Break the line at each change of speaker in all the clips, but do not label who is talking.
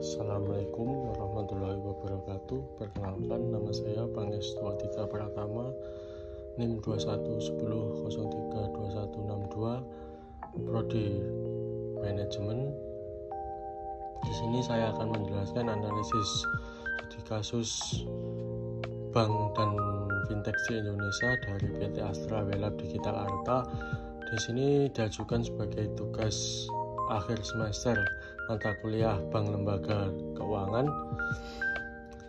Assalamualaikum warahmatullahi wabarakatuh. Perkenalkan, nama saya Pangestu Aditya Pratama, NIM 2110032162, Prodi Manajemen. Di sini saya akan menjelaskan analisis studi kasus bank dan fintech di Indonesia dari PT Astra Welab Digital Arta. Di sini diajukan sebagai tugas akhir semester mata kuliah Bank Lembaga Keuangan.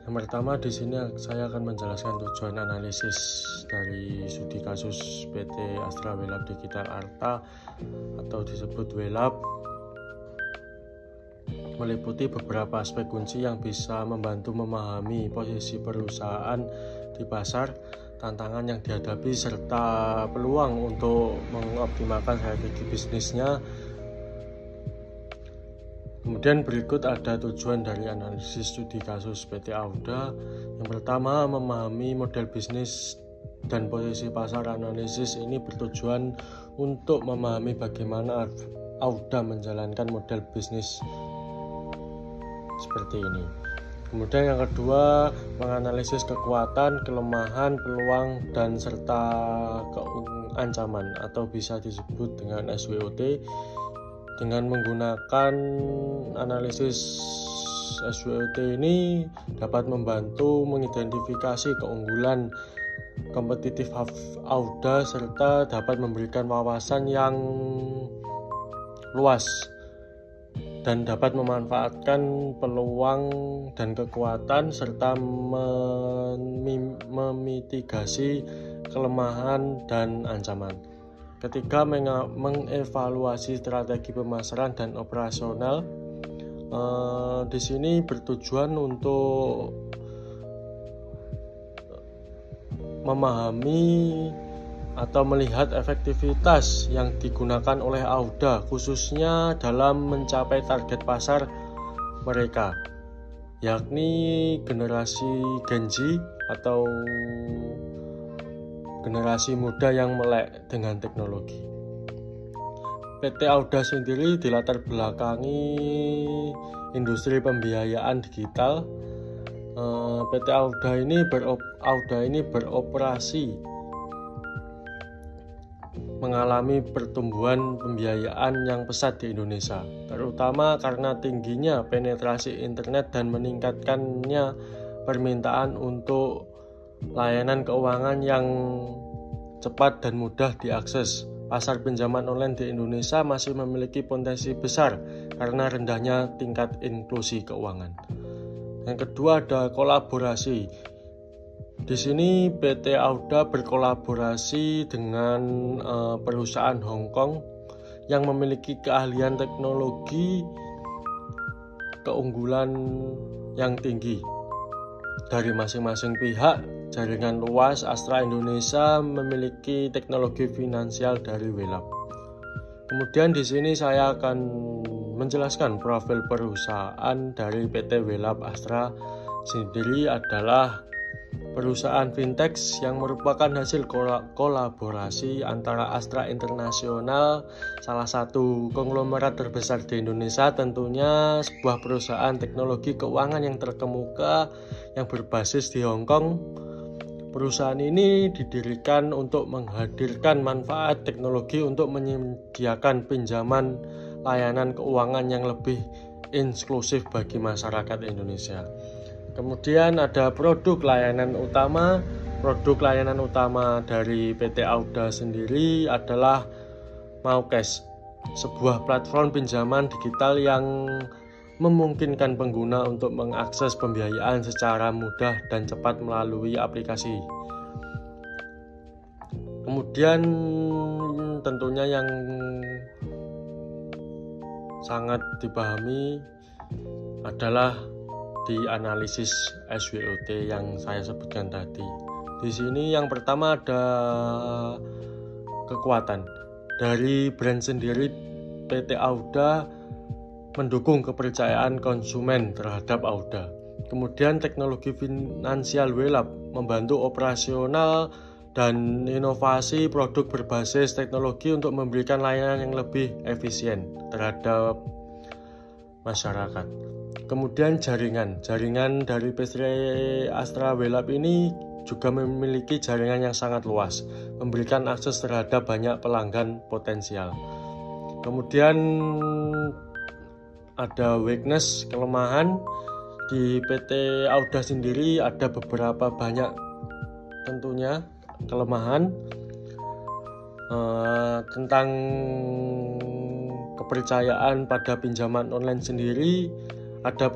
Yang pertama, di sini saya akan menjelaskan tujuan analisis dari studi kasus PT Astra Welab Digital Arta atau disebut Welab, meliputi beberapa aspek kunci yang bisa membantu memahami posisi perusahaan di pasar, tantangan yang dihadapi, serta peluang untuk mengoptimalkan strategi bisnisnya. Kemudian berikut ada tujuan dari analisis studi kasus PT Auda. Yang pertama, memahami model bisnis dan posisi pasar. Analisis ini bertujuan untuk memahami bagaimana Auda menjalankan model bisnis seperti ini. Kemudian yang kedua, menganalisis kekuatan, kelemahan, peluang, dan serta ancaman atau bisa disebut dengan SWOT. Dengan menggunakan analisis SWOT ini dapat membantu mengidentifikasi keunggulan kompetitif Auda serta dapat memberikan wawasan yang luas dan dapat memanfaatkan peluang dan kekuatan serta memitigasi kelemahan dan ancaman. Ketiga, mengevaluasi strategi pemasaran dan operasional. Di sini bertujuan untuk memahami atau melihat efektivitas yang digunakan oleh Auda, khususnya dalam mencapai target pasar mereka, yakni generasi Gen Z atau generasi muda yang melek dengan teknologi. PT Auda sendiri dilatar belakangi industri pembiayaan digital. PT Auda ini beroperasi mengalami pertumbuhan pembiayaan yang pesat di Indonesia, terutama karena tingginya penetrasi internet dan meningkatkannya permintaan untuk layanan keuangan yang cepat dan mudah diakses. Pasar pinjaman online di Indonesia masih memiliki potensi besar karena rendahnya tingkat inklusi keuangan. Yang kedua, ada kolaborasi. Di sini PT Auda berkolaborasi dengan perusahaan Hong Kong yang memiliki keahlian teknologi keunggulan yang tinggi. Dari masing-masing pihak, jaringan luas Astra Indonesia memiliki teknologi finansial dari Welab. Kemudian di sini saya akan menjelaskan profil perusahaan dari PT Welab Astra sendiri adalah perusahaan fintech yang merupakan hasil kolaborasi antara Astra International, salah satu konglomerat terbesar di Indonesia, tentunya sebuah perusahaan teknologi keuangan yang terkemuka yang berbasis di Hong Kong. Perusahaan ini didirikan untuk menghadirkan manfaat teknologi untuk menyediakan pinjaman layanan keuangan yang lebih inklusif bagi masyarakat Indonesia. Kemudian ada produk layanan utama. Produk layanan utama dari PT Auda sendiri adalah Maucash, sebuah platform pinjaman digital yang memungkinkan pengguna untuk mengakses pembiayaan secara mudah dan cepat melalui aplikasi. Kemudian tentunya yang sangat dipahami adalah di analisis SWOT yang saya sebutkan tadi. Di sini yang pertama ada kekuatan. Dari brand sendiri, PT Auda mendukung kepercayaan konsumen terhadap Auda. Kemudian teknologi finansial Welab membantu operasional dan inovasi produk berbasis teknologi untuk memberikan layanan yang lebih efisien terhadap masyarakat. Kemudian jaringan dari PT Astra Welab ini juga memiliki jaringan yang sangat luas, memberikan akses terhadap banyak pelanggan potensial. Kemudian ada weakness, kelemahan. Di PT Auda sendiri ada beberapa banyak tentunya kelemahan. Tentang kepercayaan pada pinjaman online sendiri, ada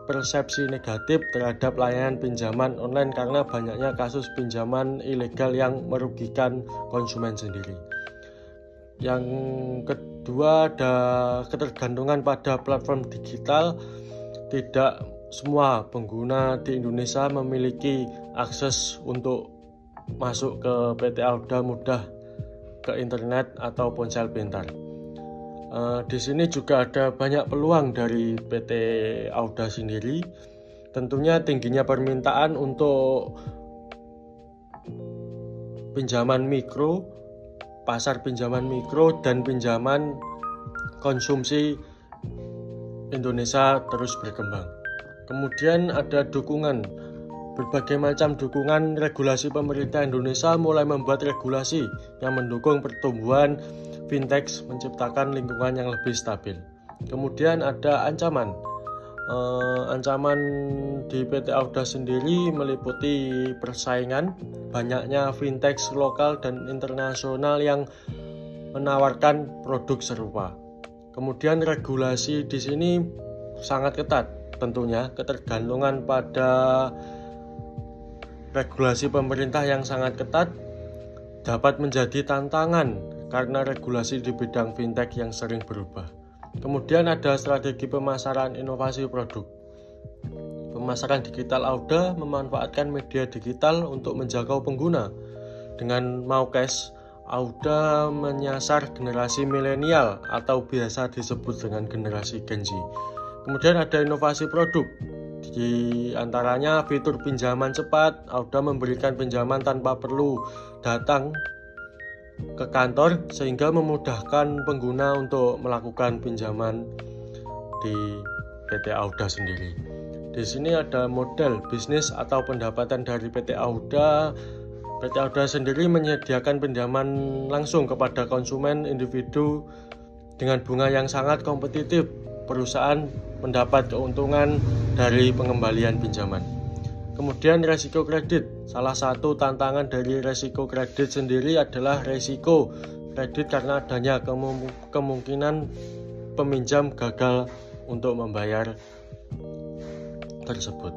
persepsi negatif terhadap layanan pinjaman online karena banyaknya kasus pinjaman ilegal yang merugikan konsumen sendiri. Yang kedua, ada ketergantungan pada platform digital. Tidak semua pengguna di Indonesia memiliki akses untuk masuk ke PT Auda mudah ke internet atau ponsel pintar. Di sini juga ada banyak peluang dari PT Auda sendiri. Tentunya tingginya permintaan untuk pinjaman mikro, pasar pinjaman mikro dan pinjaman konsumsi Indonesia terus berkembang. Kemudian ada dukungan. Berbagai macam dukungan regulasi pemerintah Indonesia mulai membuat regulasi yang mendukung pertumbuhan fintech, menciptakan lingkungan yang lebih stabil. Kemudian ada ancaman. Ancaman di PT Auda sendiri meliputi persaingan, banyaknya fintech lokal dan internasional yang menawarkan produk serupa. Kemudian regulasi di sini sangat ketat, tentunya ketergantungan pada regulasi pemerintah yang sangat ketat dapat menjadi tantangan karena regulasi di bidang fintech yang sering berubah. Kemudian ada strategi pemasaran inovasi produk. Pemasaran digital Auda memanfaatkan media digital untuk menjangkau pengguna. Dengan Maucash, Auda menyasar generasi milenial atau biasa disebut dengan generasi Gen Z. Kemudian ada inovasi produk. Di antaranya fitur pinjaman cepat. Auda memberikan pinjaman tanpa perlu datang ke kantor sehingga memudahkan pengguna untuk melakukan pinjaman di PT Auda sendiri. Di sini ada model bisnis atau pendapatan dari PT Auda. PT Auda sendiri menyediakan pinjaman langsung kepada konsumen individu dengan bunga yang sangat kompetitif. Perusahaan mendapat keuntungan dari pengembalian pinjaman. Kemudian resiko kredit. Salah satu tantangan dari resiko kredit sendiri adalah resiko kredit karena adanya kemungkinan peminjam gagal untuk membayar tersebut.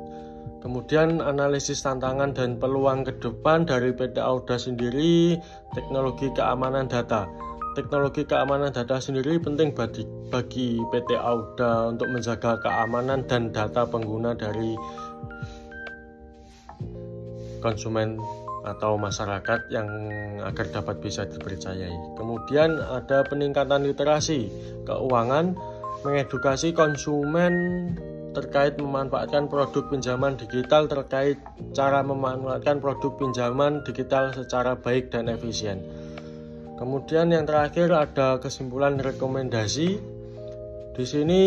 Kemudian analisis tantangan dan peluang ke depan dari PT Auda sendiri, teknologi keamanan data. Teknologi keamanan data sendiri penting bagi PT Auda untuk menjaga keamanan dan data pengguna dari konsumen atau masyarakat yang agar dapat bisa dipercayai. Kemudian ada peningkatan literasi keuangan, mengedukasi konsumen terkait memanfaatkan produk pinjaman digital, terkait cara memanfaatkan produk pinjaman digital secara baik dan efisien. Kemudian yang terakhir ada kesimpulan rekomendasi. Di sini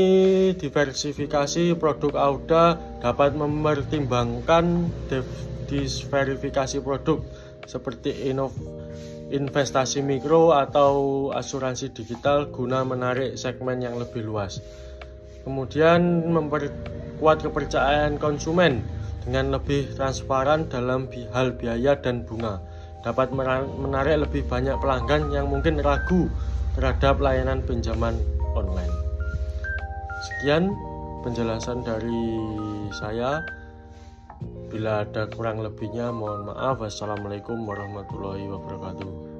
diversifikasi produk Auda dapat mempertimbangkan diverifikasi produk seperti investasi mikro atau asuransi digital guna menarik segmen yang lebih luas. Kemudian memperkuat kepercayaan konsumen dengan lebih transparan dalam hal biaya dan bunga. Dapat menarik lebih banyak pelanggan yang mungkin ragu terhadap layanan pinjaman online. Sekian penjelasan dari saya. Bila ada kurang lebihnya mohon maaf. Wassalamualaikum warahmatullahi wabarakatuh.